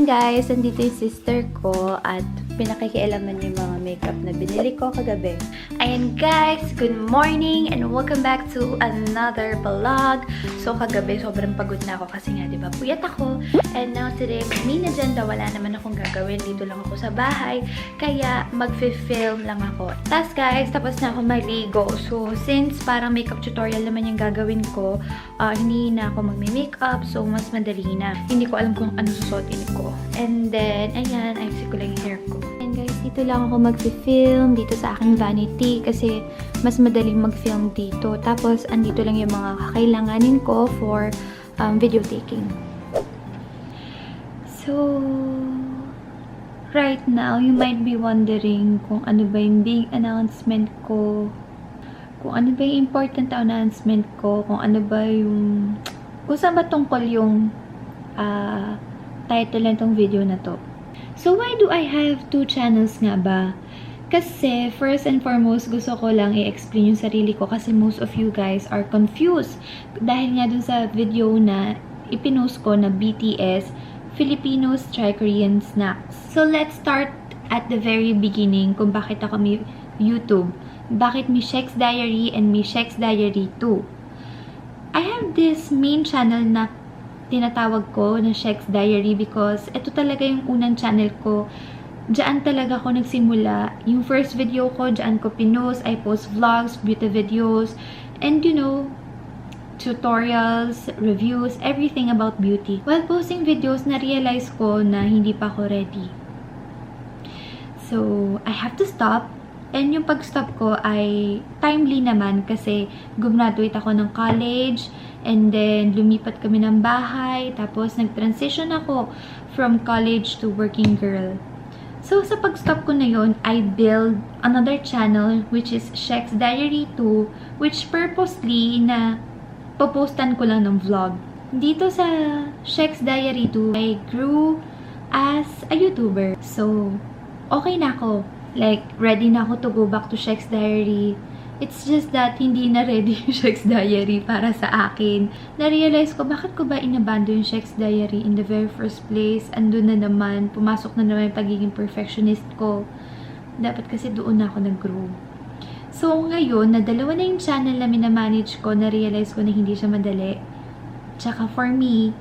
guys, nandito yung sister ko at pinakikialaman yung mga makeup na binili ko kagabi. Ayan guys, good morning and welcome back to another vlog. So kagabi sobrang pagod na ako kasi nga diba puyat ako. And now today, main agenda, wala naman akong gagawin. Dito lang ako sa bahay. Kaya mag-film lang ako. Tapos guys, tapos na ako maligo. So since parang makeup tutorial naman yung gagawin ko, hindi na ako magme-makeup. So mas madali na. Hindi ko alam kung ano susuotin ko. And then, ayan, ayusin ko lang yung hair ko. And guys, dito lang ako mag-film dito sa aking vanity kasi mas madaling mag-film dito. Tapos, andito lang yung mga kakailanganin ko for video taking. So, right now, you might be wondering kung ano ba yung big announcement ko, kung ano ba yung important announcement ko, kung ano ba yung, kung saan ba tungkol yung title na itong video na to. So, why do I have two channels nga ba? Kasi, first and foremost, gusto ko lang i-explain yung sarili ko kasi most of you guys are confused. Dahil nga dun sa video na ipinost ko na BTS, Filipinos Try Korean Snacks. So, let's start at the very beginning kung bakit ako may YouTube. Bakit may Shex Diary and may Shex Diary 2. I have this main channel na tinatawag ko na Shex Diary because ito talaga yung unang channel ko. Diyan talaga ako nagsimula. Yung first video ko, diyan ko pinost. I post vlogs, beauty videos, and you know, tutorials, reviews, everything about beauty. While posting videos, na-realize ko na hindi pa ako ready. So, I have to stop. And yung pag-stop ko ay timely naman kasi gumraduate ako ng college and then lumipat kami ng bahay tapos nag-transition ako from college to working girl. So, sa pag-stop ko na yon, I build another channel which is Shex Diary 2 which purposely na popostan ko lang ng vlog. Dito sa Shex Diary 2, I grew as a YouTuber. So, okay na ako. Like, ready na ako to go back to Shex Diary. It's just that hindi na ready yung Shex Diary para sa akin. Na-realize ko, bakit ko ba inabando yung Shex Diary in the very first place? Andun na naman, pumasok na naman yung pagiging perfectionist ko. Dapat kasi doon na ako nag-grow. So, ngayon, na dalawa na yung channel na minamanage ko, na-realize ko na hindi siya madali. Tsaka for me,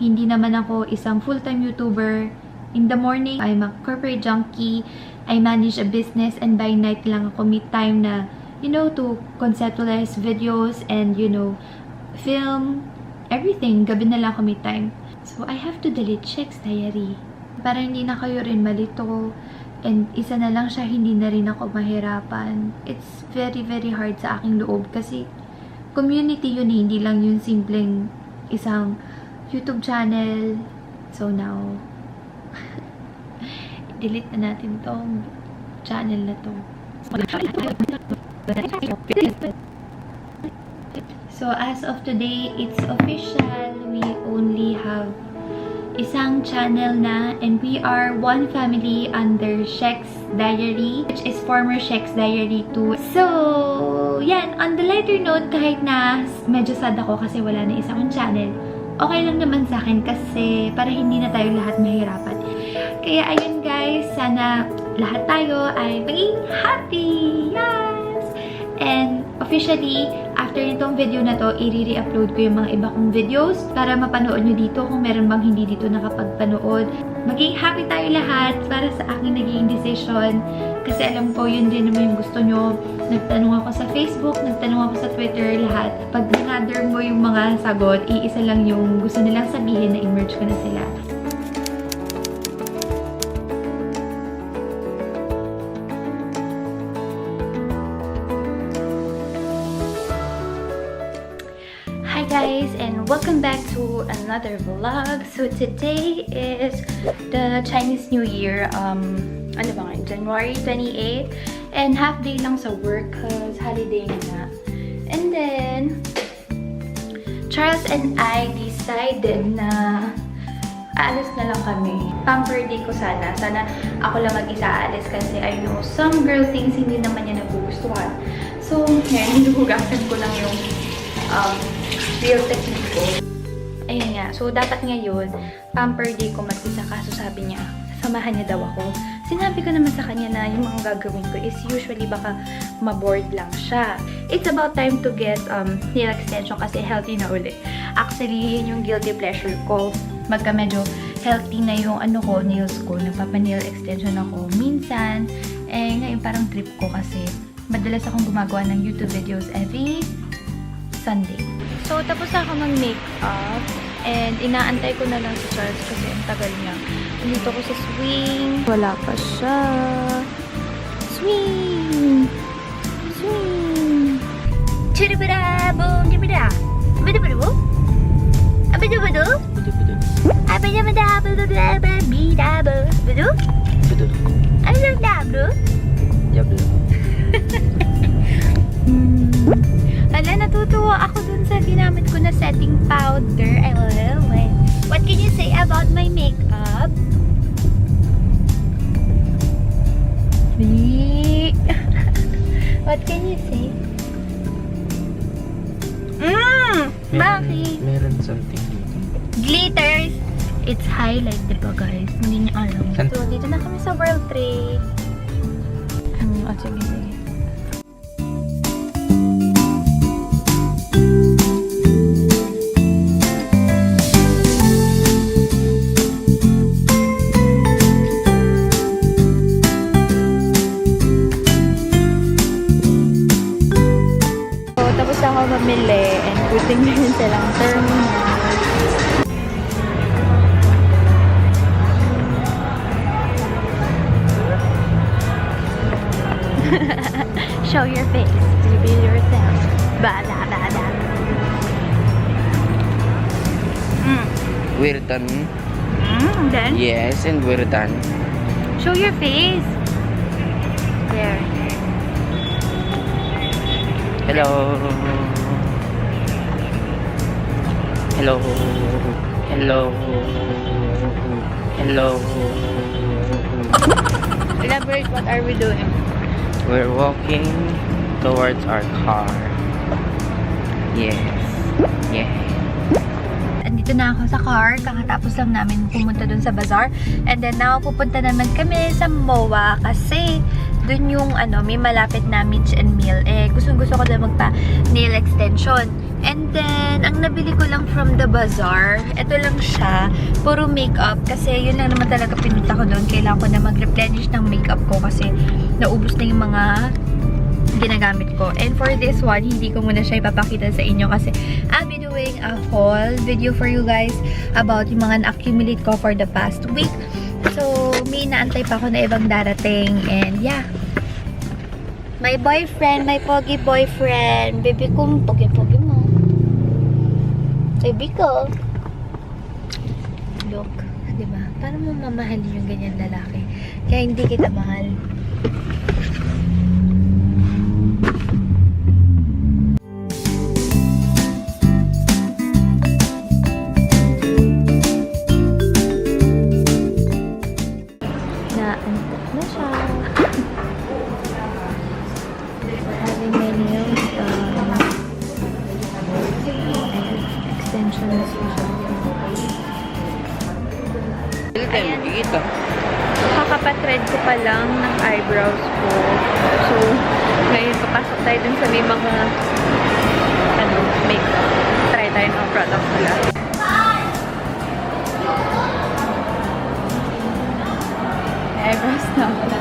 hindi naman ako isang full-time YouTuber. In the morning, I'm a corporate junkie. I manage a business and by night lang ako may time na, you know, to conceptualize videos and, you know, film, everything. Gabi na lang ako may time. So, I have to delete Shex Diary. Para hindi na kayo rin malito. And isa na lang siya, hindi na rin ako mahirapan. It's very, very hard sa aking loob kasi community yun, hindi lang yung simpleng isang YouTube channel. So, now, delete na natin tong channel na to. So, as of today, it's official. We only have isang channel na and we are one family under Shex Diary, which is former Shex Diary 2. So, yan. On the lighter note, kahit na medyo sad ako kasi wala na isang channel, okay lang naman sa akin kasi para hindi na tayo lahat mahirapan. Kaya ayun guys, sana lahat tayo ay maging happy! Yes! And officially, after nitong video na to, i-re-upload ko yung mga iba kong videos para mapanood nyo dito kung meron bang hindi dito nakapagpanood. Maging happy tayo lahat para sa aking naging decision. Kasi alam ko, yun din naman yung gusto nyo. Nagtanong ako sa Facebook, nagtanong ako sa Twitter, lahat. Pag ginather mo yung mga sagot, iisa lang yung gusto nilang sabihin na i-merge ko na sila. Hi guys, and welcome back to another vlog. So today is the Chinese New Year, ano ba ngayon? January 28, and half day lang sa work cause holiday na. And then, Charles and I decided na aalis na lang kami. Pamper day ko sana. Sana ako lang mag-isa aalis kasi I know some girl things hindi naman niya nagugustuhan. So, ngayon, hinuhugasan ko lang yung real technique ko. Ayun nga. So, dapat ngayon, pamper day ko mag-isa. Kaso sabi niya, sasamahan niya daw ako. Sinabi ko naman sa kanya na yung mga gagawin ko is usually baka ma-bored lang siya. It's about time to get nail extension kasi healthy na ulit. Actually, yun yung guilty pleasure ko. Magka medyo healthy na yung nails ko. Nagpapa-nail extension ako minsan. Ngayon parang trip ko kasi madalas akong gumagawa ng YouTube videos every Sunday. So, tapos ako mag-makeup. And inaantay ko na lang si Charles kasi ang tagal niya. Nandito ko sa swing. Wala pa siya. Swing! Swing! Chiribada! Boom! Chiribada! Abada-bada-bo? Abada-bada? Abada-bada! Abada-bada-bada-bada-bada? Bado? Abada-bada-bada? Diablo. Hala, natutuwa ako dun sa ginamit ko na setting powder. I love it. What can you say about my makeup? What can you say? Bakit? Meron something dito. Glitters! It's highlight, diba guys? Hindi niya alam. So, dito na kami sa World Trade. Sige, sige. Tapos ako mamili and putting na yun silang terminal. Show your face. Reveal yourself. Bada, bada. We're done. Then? Yes, and we're done. Show your face. There. Hello. Hello. Hello. Hello. Elaborate, what are we doing? We're walking towards our car. Yes. Yeah. Andito na ako sa car. Kakatapos lang namin pumunta dun sa bazaar. And then now, pupunta naman kami sa MOA kasi dun yung may malapit na Mitch and Meal. Gusto ko na magpa-nail extension. And then, ang nabili ko lang from the bazaar, ito lang siya, puro makeup. Kasi yun lang naman talaga pinunta ko doon. Kailangan ko na mag-replenish ng makeup ko kasi naubos na yung mga ginagamit ko. And for this one, hindi ko muna siya ipapakita sa inyo kasi I'll be doing a haul video for you guys about yung mga na-accumulate ko for the past week. So, may inaantay pa ako na ibang darating. And yeah. My boyfriend, my pogi boyfriend. Baby ko, pogi-pogi mo. Baby ko. Look, diba? Paano mo mamahalin yung ganyan lalaki? Kaya hindi kita mahal. Naantok na siya. Having my nails done. Extension na siya. Ayan. Kakapatread ko pa lang ng eyebrows ko. So, ngayon papasok tayo dun sa may mga makeup. Try tayo ng products nila. Eyebrows na wala.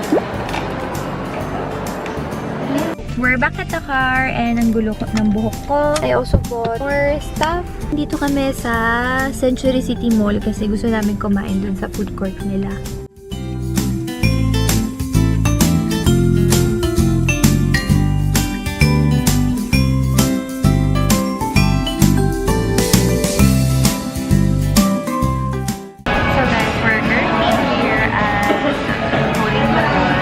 We're back at the car and ang gulo ng buhok ko. I also bought more stuff. Dito kami sa Century City Mall kasi gusto namin kumain dun sa food court nila. So guys, we're currently here at Holding the Mall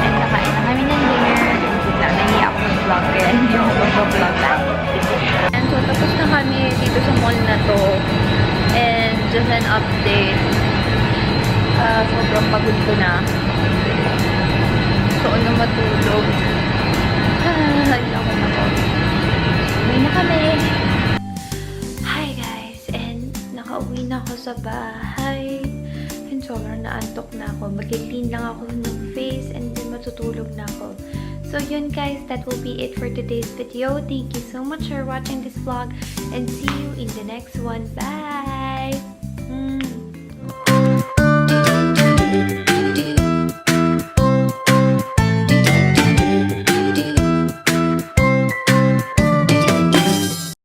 and nakain na kami ng dinner and bigla nahiya ako mag-vlog kaya hindi ako mag-vlog lang. And so tapos na kami dito sa mall na to and just an update. Sobrang pagod ko na. Gusto ko na matulog. Hindi ako matulog. Uwi na kami. Hi guys, and Uwi na ako sa bahay. And sobrang naantok na ako. Mag-clean lang ako ng face and then matutulog na ako. So yun guys, that will be it for today's video. Thank you so much for watching this vlog and see you in the next one. Bye!